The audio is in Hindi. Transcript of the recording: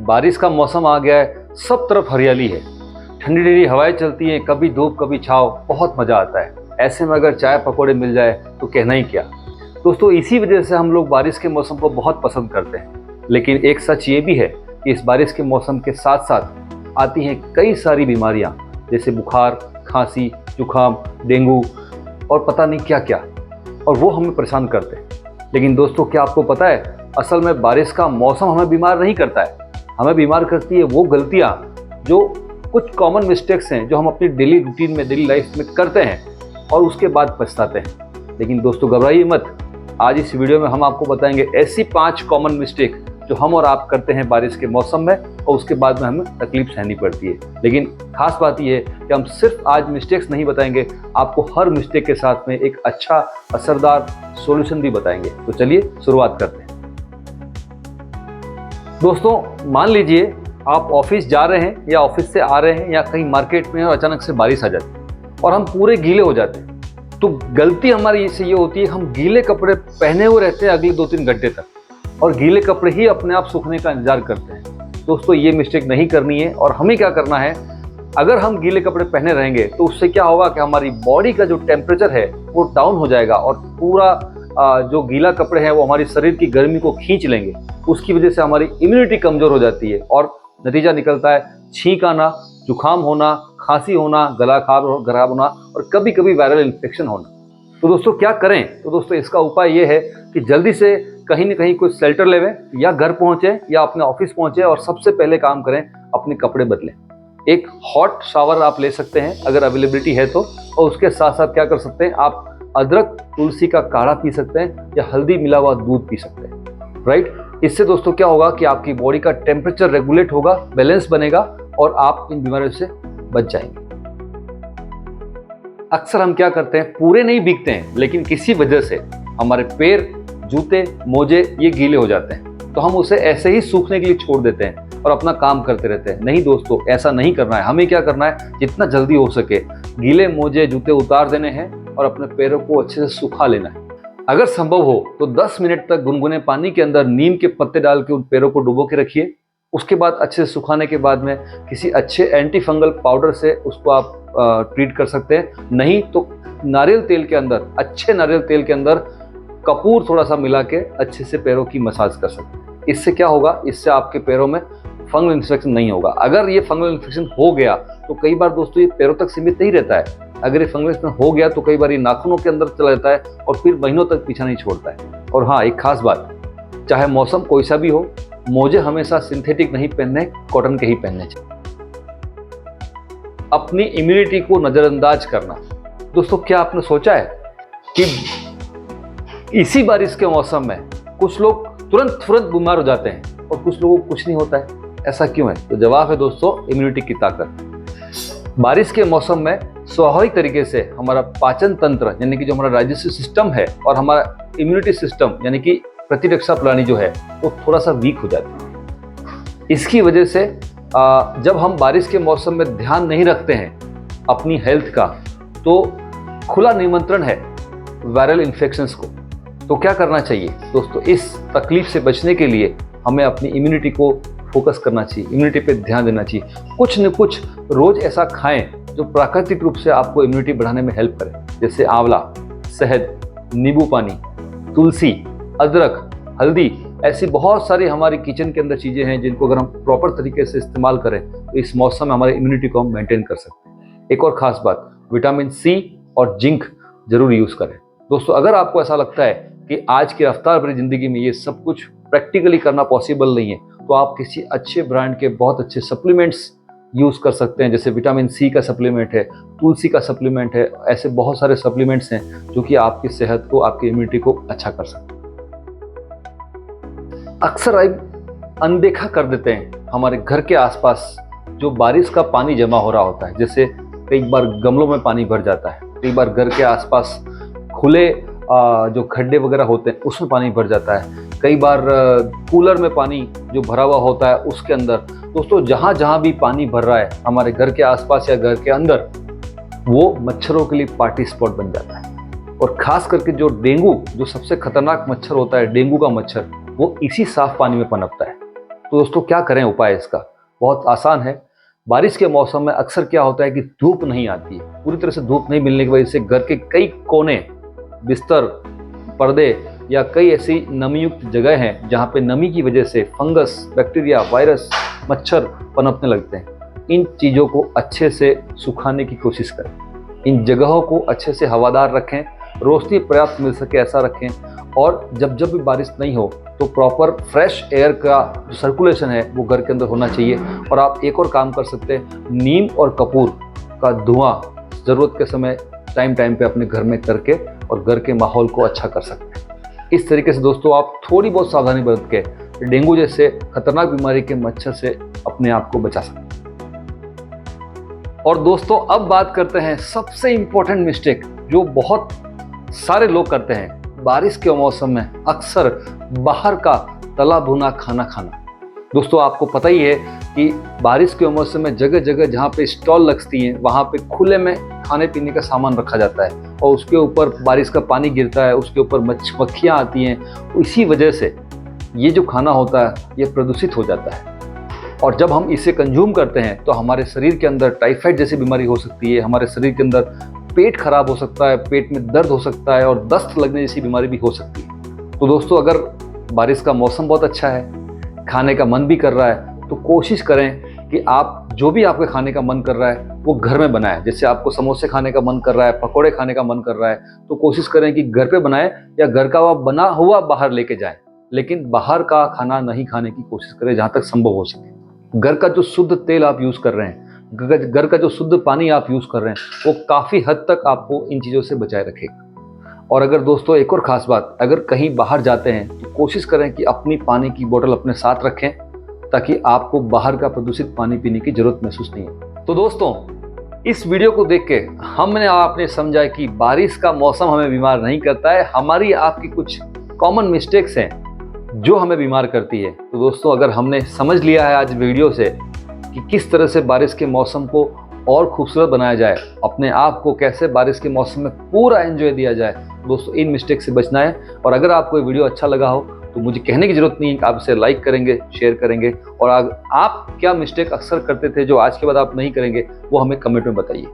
बारिश का मौसम आ गया है, सब तरफ हरियाली है, ठंडी ठंडी हवाएं चलती हैं, कभी धूप कभी छाँव, बहुत मज़ा आता है। ऐसे में अगर चाय पकौड़े मिल जाए तो कहना ही क्या। दोस्तों इसी वजह से हम लोग बारिश के मौसम को बहुत पसंद करते हैं। लेकिन एक सच ये भी है कि इस बारिश के मौसम के साथ साथ आती हैं कई सारी बीमारियाँ, जैसे बुखार, खांसी, जुकाम, डेंगू और पता नहीं क्या क्या, और वो हमें परेशान करते हैं। लेकिन दोस्तों क्या आपको पता है, असल में बारिश का मौसम हमें बीमार नहीं करता है। हमें बीमार करती है वो गलतियाँ, जो कुछ कॉमन मिस्टेक्स हैं जो हम अपनी डेली रूटीन में, डेली लाइफ में करते हैं और उसके बाद पछताते हैं। लेकिन दोस्तों घबराइए मत, आज इस वीडियो में हम आपको बताएंगे ऐसी 5 कॉमन मिस्टेक जो हम और आप करते हैं बारिश के मौसम में और उसके बाद में हमें तकलीफ सहनी पड़ती है। लेकिन खास बात यह है कि हम सिर्फ आज मिस्टेक्स नहीं बताएंगे, आपको हर मिस्टेक के साथ में एक अच्छा असरदार सॉल्यूशन भी बताएंगे। तो चलिए शुरुआत करते हैं। दोस्तों मान लीजिए आप ऑफिस जा रहे हैं या ऑफिस से आ रहे हैं या कहीं मार्केट में और अचानक से बारिश आ जाती है और हम पूरे गीले हो जाते हैं। तो गलती हमारी से ये होती है, हम गीले कपड़े पहने हुए रहते हैं अगले 2-3 घंटे तक और गीले कपड़े ही अपने आप सूखने का इंतजार करते हैं। दोस्तों ये मिस्टेक नहीं करनी है। और हमें क्या करना है, अगर हम गीले कपड़े पहने रहेंगे तो उससे क्या होगा कि हमारी बॉडी का जो टेम्परेचर है वो डाउन हो जाएगा और पूरा जो गीला कपड़े हैं वो हमारी शरीर की गर्मी को खींच लेंगे। उसकी वजह से हमारी इम्यूनिटी कमज़ोर हो जाती है और नतीजा निकलता है छींक आना, जुकाम होना, खांसी होना, गला खराब होना और कभी कभी वायरल इन्फेक्शन होना। तो दोस्तों क्या करें? तो दोस्तों इसका उपाय ये है कि जल्दी से कहीं न कहीं कोई शेल्टर लेवें या घर पहुँचें या अपने ऑफिस पहुँचें और सबसे पहले काम करें, अपने कपड़े बदलें। एक हॉट शावर आप ले सकते हैं अगर अवेलेबिलिटी है तो, और उसके साथ साथ क्या कर सकते हैं, आप अदरक तुलसी का काढ़ा पी सकते हैं या हल्दी मिला हुआ दूध पी सकते हैं। राइट, इससे दोस्तों क्या होगा कि आपकी बॉडी का टेम्परेचर रेगुलेट होगा, बैलेंस बनेगा और आप इन बीमारियों से बच जाएंगे। अक्सर हम क्या करते हैं, पूरे नहीं भीगते हैं लेकिन किसी वजह से हमारे पैर, जूते, मोजे ये गीले हो जाते हैं तो हम उसे ऐसे ही सूखने के लिए छोड़ देते हैं और अपना काम करते रहते हैं। नहीं दोस्तों, ऐसा नहीं करना है। हमें क्या करना है, जितना जल्दी हो सके गीले मोजे, जूते उतार देने हैं और अपने पैरों को अच्छे से सुखा लेना है। अगर संभव हो तो 10 मिनट तक गुनगुने पानी के अंदर नीम के पत्ते डाल के उन पैरों को डुबो के रखिए। उसके बाद अच्छे से सुखाने के बाद में किसी अच्छे एंटी फंगल पाउडर से उसको आप ट्रीट कर सकते हैं। नहीं तो नारियल तेल के अंदर, अच्छे नारियल तेल के अंदर कपूर थोड़ा सा मिला के अच्छे से पैरों की मसाज कर सकते हैं। इससे क्या होगा, इससे आपके पैरों में फंगल इन्फेक्शन नहीं होगा। अगर ये फंगल इन्फेक्शन हो गया तो कई बार दोस्तों ये पैरों तक सीमित नहीं रहता है। अगर ये फंगल इन्फेक्शन हो गया तो कई बार ये नाखूनों के अंदर चला जाता है और फिर महीनों तक पीछा नहीं छोड़ता है। और हाँ, एक खास बात, चाहे मौसम कोई सा भी हो, मोजे हमेशा सिंथेटिक नहीं पहनने, कॉटन के ही पहनने चाहिए। अपनी इम्यूनिटी को नजरअंदाज करना। दोस्तों क्या आपने सोचा है कि इसी बारिश के मौसम में कुछ लोग तुरंत बीमार हो जाते हैं और कुछ लोगों को कुछ नहीं होता है? ऐसा क्यों है? तो जवाब है दोस्तों, इम्यूनिटी की ताकत। बारिश के मौसम में स्वाभाविक तरीके से हमारा पाचन तंत्र यानी कि जो हमारा डाइजेस्टिव सिस्टम है और हमारा इम्यूनिटी सिस्टम यानी कि प्रतिरक्षा प्रणाली जो है वो थोड़ा सा वीक हो जाती है। इसकी वजह से जब हम बारिश के मौसम में ध्यान नहीं रखते हैं अपनी हेल्थ का, तो खुला निमंत्रण है वायरल इन्फेक्शंस को। तो क्या करना चाहिए दोस्तों, इस तकलीफ से बचने के लिए हमें अपनी इम्यूनिटी को फोकस करना चाहिए, इम्यूनिटी पे ध्यान देना चाहिए। कुछ न कुछ रोज ऐसा खाएं जो प्राकृतिक रूप से आपको इम्यूनिटी बढ़ाने में हेल्प करे, जैसे आंवला, शहद, नींबू पानी, तुलसी, अदरक, हल्दी। ऐसी बहुत सारी हमारी किचन के अंदर चीज़ें हैं जिनको अगर हम प्रॉपर तरीके से इस्तेमाल करें तो इस मौसम में हमारी इम्यूनिटी को हम मेंटेन कर सकते हैं। एक और ख़ास बात, विटामिन सी और जिंक जरूर यूज़ करें। दोस्तों अगर आपको ऐसा लगता है कि आज की रफ्तार भरी ज़िंदगी में ये सब कुछ प्रैक्टिकली करना पॉसिबल नहीं है, तो आप किसी अच्छे ब्रांड के बहुत अच्छे सप्लीमेंट्स यूज़ कर सकते हैं। जैसे विटामिन सी का सप्लीमेंट है, तुलसी का सप्लीमेंट है। ऐसे बहुत सारे सप्लीमेंट्स हैं जो कि आपकी सेहत को, आपकी इम्यूनिटी को अच्छा कर सकते हैं। अक्सर अनदेखा कर देते हैं हमारे घर के आसपास जो बारिश का पानी जमा हो रहा होता है। जैसे कई बार गमलों में पानी भर जाता है, कई बार घर के आसपास खुले जो खड्डे वगैरह होते हैं उसमें पानी भर जाता है, कई बार कूलर में पानी जो भरा हुआ होता है उसके अंदर। दोस्तों जहाँ जहाँ भी पानी भर रहा है हमारे घर के आसपास या घर के अंदर, वो मच्छरों के लिए पार्टी स्पॉट बन जाता है। और खास करके जो डेंगू, जो सबसे खतरनाक मच्छर होता है, डेंगू का मच्छर, वो इसी साफ पानी में पनपता है। तो दोस्तों क्या करें उपाय इसका? बहुत आसान है। बारिश के मौसम में अक्सर क्या होता है कि धूप नहीं आती है, पूरी तरह से धूप नहीं मिलने की वजह से घर के कई कोने, बिस्तर, पर्दे या कई ऐसी नमीयुक्त जगह हैं जहाँ पे नमी की वजह से फंगस, बैक्टीरिया, वायरस, मच्छर पनपने लगते हैं। इन चीज़ों को अच्छे से सुखाने की कोशिश करें। इन जगहों को अच्छे से हवादार रखें, रोशनी पर्याप्त मिल सके ऐसा रखें, और जब जब भी बारिश नहीं हो तो प्रॉपर फ्रेश एयर का जो सर्कुलेशन है वो घर के अंदर होना चाहिए। और आप एक और काम कर सकते हैं, नीम और कपूर का धुआं ज़रूरत के समय टाइम पे अपने घर में करके और घर के माहौल को अच्छा कर सकते हैं। इस तरीके से दोस्तों आप थोड़ी बहुत सावधानी बरत के डेंगू जैसे खतरनाक बीमारी के मच्छर से अपने आप को बचा सकते हैं। और दोस्तों अब बात करते हैं सबसे इम्पोर्टेंट मिस्टेक जो बहुत सारे लोग करते हैं बारिश के मौसम में, अक्सर बाहर का तला भुना खाना खाना। दोस्तों आपको पता ही है कि बारिश के मौसम में जगह जगह जहाँ पे स्टॉल लगती हैं वहाँ पे खुले में खाने पीने का सामान रखा जाता है और उसके ऊपर बारिश का पानी गिरता है, उसके ऊपर मक्खियाँ आती हैं। इसी वजह से ये जो खाना होता है ये प्रदूषित हो जाता है, और जब हम इसे कंज्यूम करते हैं तो हमारे शरीर के अंदर टाइफाइड जैसी बीमारी हो सकती है, हमारे शरीर के अंदर पेट खराब हो सकता है, पेट में दर्द हो सकता है और दस्त लगने जैसी बीमारी भी हो सकती है। तो दोस्तों अगर बारिश का मौसम बहुत अच्छा है, खाने का मन भी कर रहा है, तो कोशिश करें कि आप जो भी आपके खाने का मन कर रहा है वो घर में बनाएं। जैसे आपको समोसे खाने का मन कर रहा है, पकौड़े खाने का मन कर रहा है, तो कोशिश करें कि घर पे बनाएं या घर का बना हुआ बाहर लेके जाएं, लेकिन बाहर का खाना नहीं खाने की कोशिश करें जहाँ तक संभव हो सके। घर का जो शुद्ध तेल आप यूज़ कर रहे हैं, घर का जो शुद्ध पानी आप यूज़ कर रहे हैं, वो काफ़ी हद तक आपको इन चीज़ों से बचाए रखेगा। और अगर दोस्तों एक और ख़ास बात, अगर कहीं बाहर जाते हैं तो कोशिश करें कि अपनी पानी की बोतल अपने साथ रखें ताकि आपको बाहर का प्रदूषित पानी पीने की ज़रूरत महसूस नहीं हो। तो दोस्तों इस वीडियो को देख के हमने आपने समझा कि बारिश का मौसम हमें बीमार नहीं करता है, हमारी आपकी कुछ कॉमन मिस्टेक्स हैं जो हमें बीमार करती है। तो दोस्तों अगर हमने समझ लिया है आज वीडियो से कि किस तरह से बारिश के मौसम को और खूबसूरत बनाया जाए, अपने आप को कैसे बारिश के मौसम में पूरा एंजॉय दिया जाए, दोस्तों इन मिस्टेक से बचना है। और अगर आपको ये वीडियो अच्छा लगा हो तो मुझे कहने की ज़रूरत नहीं है कि आप इसे लाइक करेंगे, शेयर करेंगे, और आप क्या मिस्टेक अक्सर करते थे जो आज के बाद आप नहीं करेंगे वो हमें कमेंट में बताइए।